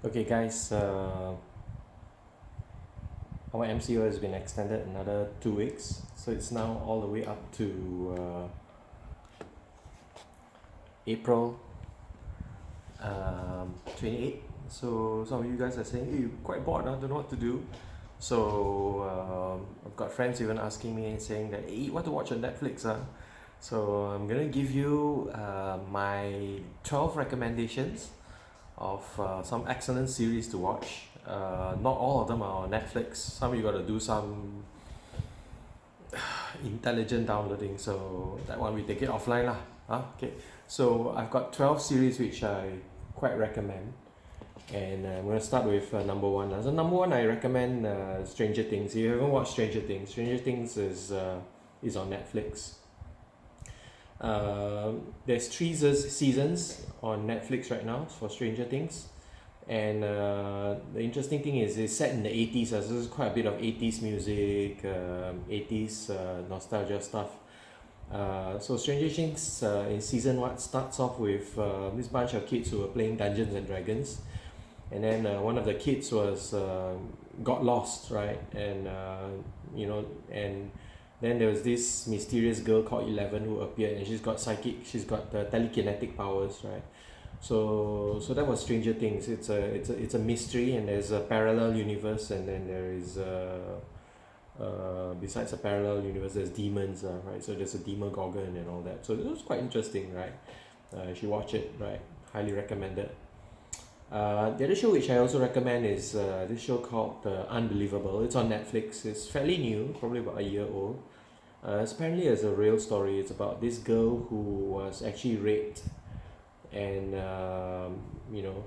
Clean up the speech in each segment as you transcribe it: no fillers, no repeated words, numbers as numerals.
Okay, guys, our MCO has been extended another 2 weeks, so it's now all the way up to April 28th. So some of you guys are saying, hey, you're quite bored, I don't know what to do. So I've got friends even asking me and saying that, hey, what to watch on Netflix? So I'm gonna give you my 12 recommendations of some excellent series to watch. Not all of them are on Netflix. Some you got to do some intelligent downloading. So that one we take it offline lah. Okay. So I've got 12 series which I quite recommend. And I'm going to start with number one. So number one, I recommend Stranger Things. If you haven't watched Stranger Things, Stranger Things is on Netflix. There's three seasons on Netflix right now for Stranger Things, and the interesting thing is it's set in the 80s. So there's quite a bit of 80s music, 80s nostalgia stuff. So Stranger Things in season one starts off with this bunch of kids who were playing Dungeons and Dragons, and then one of the kids was got lost, right? And and then there was this mysterious girl called 11 who appeared, and she's got telekinetic powers, right? So that was Stranger Things. It's a mystery, and there's a parallel universe, and then there is besides a parallel universe, there's demons, right? So there's a Demogorgon and all that. So it was quite interesting, right? You should watch it, right? Highly recommended. The other show which I also recommend is this show called Unbelievable. It's on Netflix. It's fairly new, probably about a year old. It's apparently a real story. It's about this girl who was actually raped, and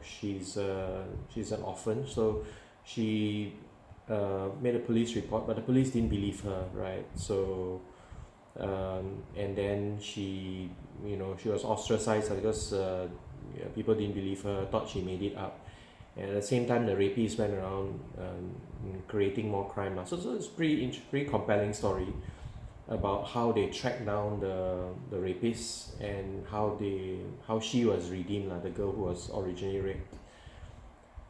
she's an orphan. So she made a police report, but the police didn't believe her, right? So and then she was ostracized because people didn't believe her, thought she made it up. And at the same time, the rapist went around creating more crime. So it's pretty compelling story about how they tracked down the rapist, and how she was redeemed, the girl who was originally raped.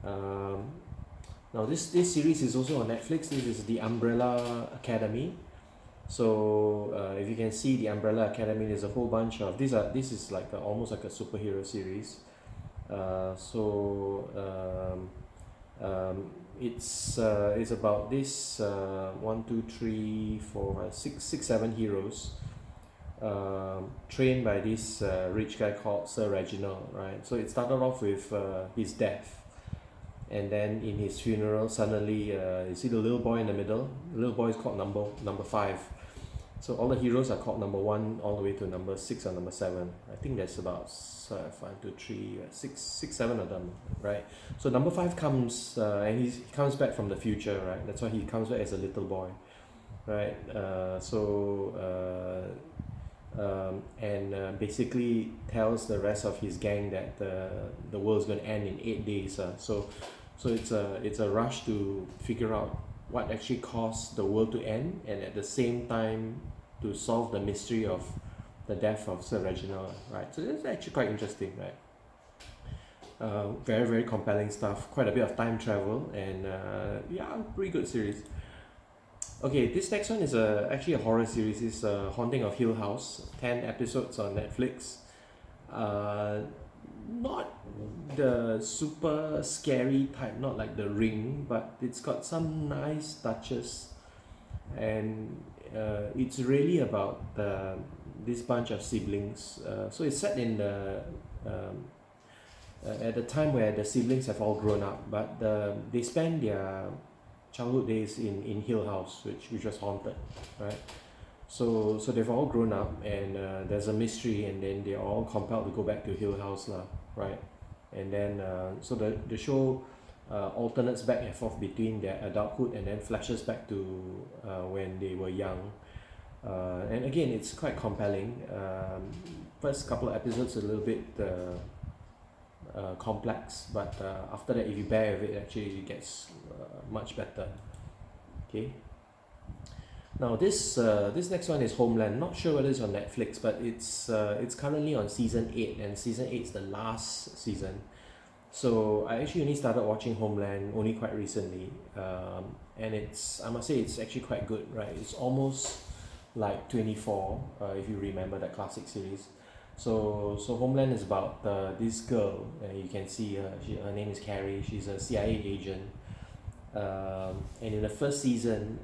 Now this series is also on Netflix. This is The Umbrella Academy. So if you can see The Umbrella Academy, there's a whole bunch of this is like almost like a superhero series. It's about this 7 heroes trained by this rich guy called Sir Reginald, right? So it started off with his death, and then in his funeral, suddenly you see the little boy in the middle. The little boy is called number 5. So all the heroes are called number 1 all the way to number 6 or number 7. I think there's about 7 of them, right? So number 5 comes and he comes back from the future, right? That's why he comes back as a little boy, right? Basically tells the rest of his gang that the world's going to end in 8 days. So it's a rush to figure out what actually caused the world to end, and at the same time to solve the mystery of the death of Sir Reginald, right? So it's actually quite interesting, right? Very, very compelling stuff, quite a bit of time travel, and pretty good series. Okay, this next one is actually a horror series. It's Haunting of Hill House, 10 episodes on Netflix. Not the super scary type, not like The Ring, but it's got some nice touches, and it's really about this bunch of siblings. So it's set in at the time where the siblings have all grown up, but they spend their childhood days in Hill House, which was haunted, right? So they've all grown up, and there's a mystery, and then they're all compelled to go back to Hill House, right? And then so the show alternates back and forth between their adulthood, and then flashes back to when they were young. And again, it's quite compelling. First couple of episodes a little bit complex, but after that, if you bear with it, actually it gets much better. Okay. Now this next one is Homeland. Not sure whether it's on Netflix, but it's currently on season 8, and season 8 is the last season. So I actually only started watching Homeland only quite recently, and I must say it's actually quite good, right? It's almost like 24, if you remember that classic series. So Homeland is about this girl. You can see her name is Carrie. She's a CIA agent, and in the first season,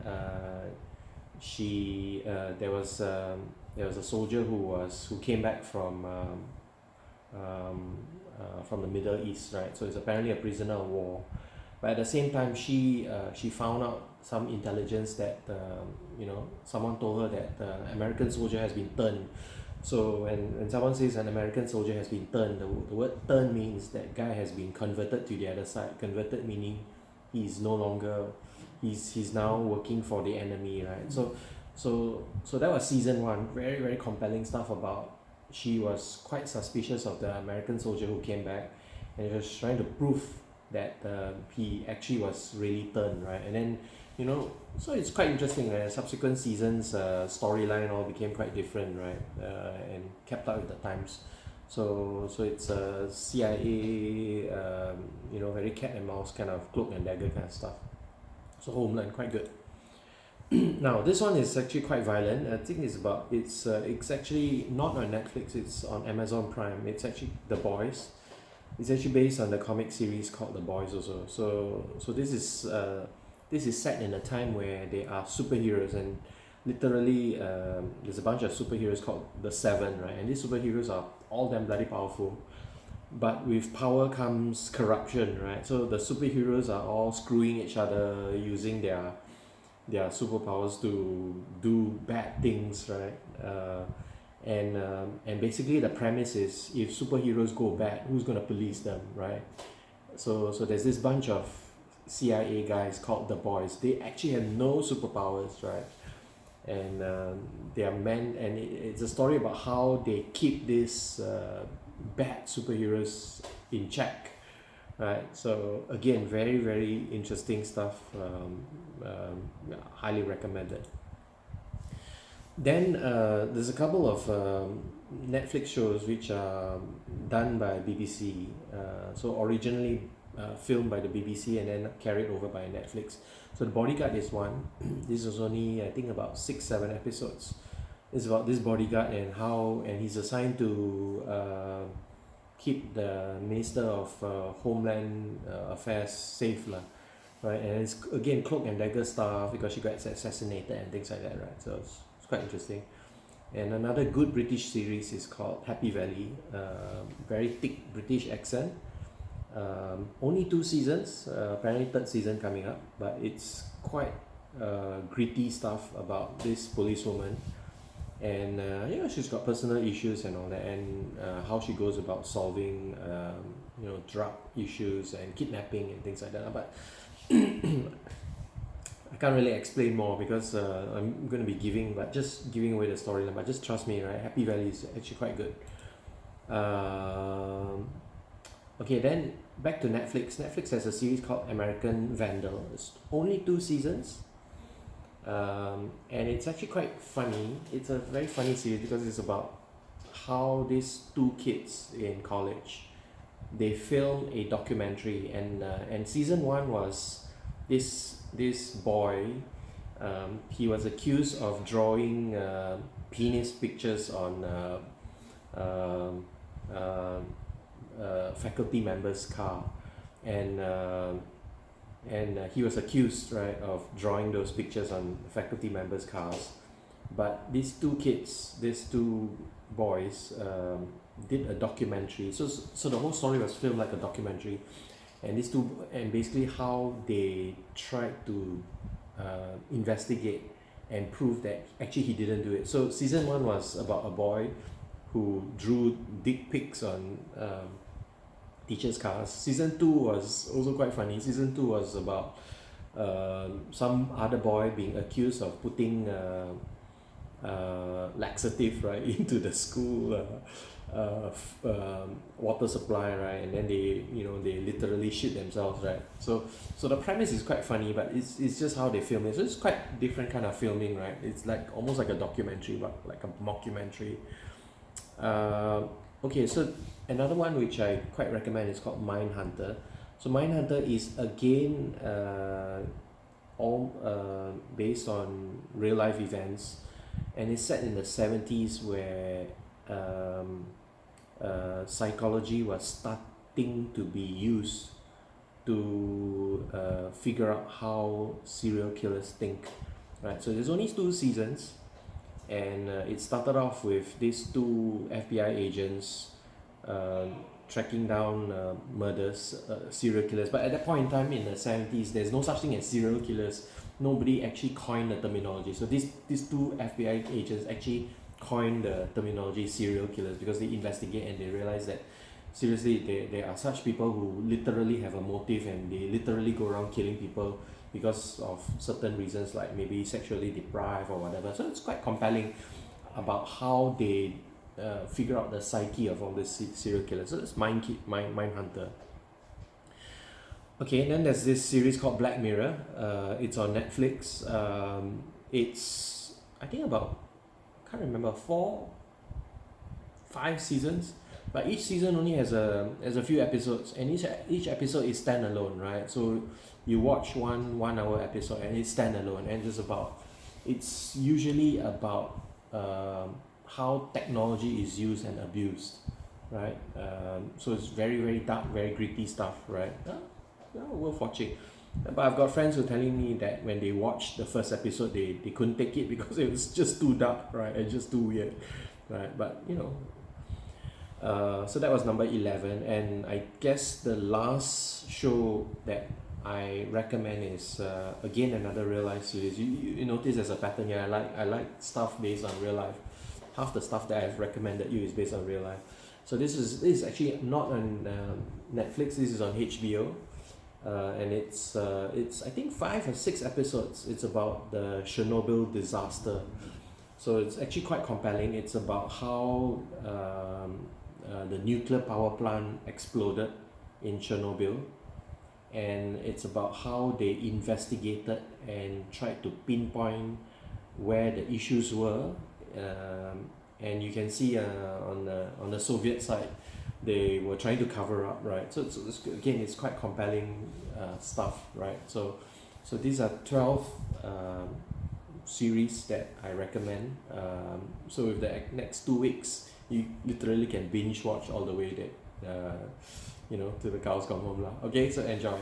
there was a soldier who came back from the Middle East, right? So he's apparently a prisoner of war. But at the same time, she found out some intelligence that someone told her that the American soldier has been turned. So when someone says an American soldier has been turned, the word turn means that guy has been converted to the other side. Converted meaning he's no longer he's now working for the enemy, right? So that was season one. Very, very compelling stuff about she was quite suspicious of the American soldier who came back, and she was trying to prove that he actually was really turned, right? And then, so it's quite interesting. Subsequent seasons, storyline all became quite different, right? And kept up with the times. So it's a CIA, very cat and mouse kind of cloak and dagger kind of stuff. So Homeland, quite good. Now this one is actually quite violent. I think it's actually not on Netflix. It's on Amazon Prime. It's actually The Boys. It's actually based on the comic series called The Boys also. So this is set in a time where they are superheroes, and literally there's a bunch of superheroes called the Seven, right? And these superheroes are all damn bloody powerful. But with power comes corruption, right? So the superheroes are all screwing each other, using their superpowers to do bad things, right? And basically the premise is, if superheroes go bad, who's gonna police them, right? So there's this bunch of CIA guys called the Boys. They actually have no superpowers, right? And they are men, and it's a story about how they keep these bad superheroes in check, right? So again, very, very interesting stuff. Yeah, highly recommended. Then there's a couple of Netflix shows which are done by BBC. So originally filmed by the BBC and then carried over by Netflix. So The Bodyguard is one. This was only, I think, about 6-7 episodes. It's about this bodyguard and he's assigned to keep the Minister of Homeland Affairs safe, lah, right? And it's again cloak and dagger stuff because she got assassinated and things like that, right? So it's quite interesting. And another good British series is called Happy Valley. Very thick British accent. Only 2 seasons. Apparently third season coming up, but it's quite gritty stuff about this policewoman, and she's got personal issues and all that, and how she goes about solving drug issues and kidnapping and things like that. But I can't really explain more because I'm going to be just giving away the storyline. But just trust me, right? Happy Valley is actually quite good. Okay, then back to Netflix. Netflix has a series called American Vandal. It's only 2 seasons. And it's actually quite funny. It's a very funny series because it's about how these 2 kids in college, they film a documentary, and season 1 was this boy. He was accused of drawing penis pictures on faculty member's car, and he was accused, right, of drawing those pictures on faculty members' cars. But these 2 kids, these 2 boys, did a documentary. So the whole story was filmed like a documentary, and basically how they tried to investigate and prove that actually he didn't do it. So season 1 was about a boy who drew dick pics on teachers' cars. Season 2 was also quite funny. Season 2 was about some other boy being accused of putting laxative, right, into the school water supply, right, and then they literally shit themselves, right. So the premise is quite funny, but it's just how they film it. So it's quite different kind of filming, right. It's like almost like a documentary, but like a mockumentary. Okay, so another one which I quite recommend is called Mindhunter. So Mindhunter is again all based on real life events, and it's set in the 70s where um, psychology was starting to be used to figure out how serial killers think. Right, so there's only 2 seasons, and it started off with these 2 FBI agents tracking down murders, serial killers. But at that point in time in the 70s, there's no such thing as serial killers. Nobody actually coined the terminology. So these 2 FBI agents actually coined the terminology serial killers because they investigate and they realize that seriously there are such people who literally have a motive and they literally go around killing people because of certain reasons like maybe sexually deprived or whatever. So it's quite compelling about how they figure out the psyche of all these serial killers. So it's Mindhunter. Okay, then there's this series called Black Mirror. It's on Netflix. It's I think about, I can't remember, 4, 5 seasons, but each season only has a few episodes, and each episode is standalone, right? So you watch one hour episode and it's standalone, and it's usually about how technology is used and abused, right? So it's very very dark, very gritty stuff, right? Yeah, worth watching. But I've got friends who are telling me that when they watched the first episode, they couldn't take it because it was just too dark, right? And just too weird, right? But so that was number 11, and I guess the last show that I recommend is again another real life series. You notice there's a pattern here. I like stuff based on real life. Half the stuff that I've recommended you is based on real life. So this is actually not on Netflix. This is on HBO, and it's I think 5 or 6 episodes. It's about the Chernobyl disaster. So it's actually quite compelling. It's about how the nuclear power plant exploded in Chernobyl, and it's about how they investigated and tried to pinpoint where the issues were. And you can see on the Soviet side, they were trying to cover up, right? So again, it's quite compelling stuff, right? So these are 12 series that I recommend. So with the next 2 weeks, you literally can binge watch all the way that to the cows come home lah. Okay, so enjoy.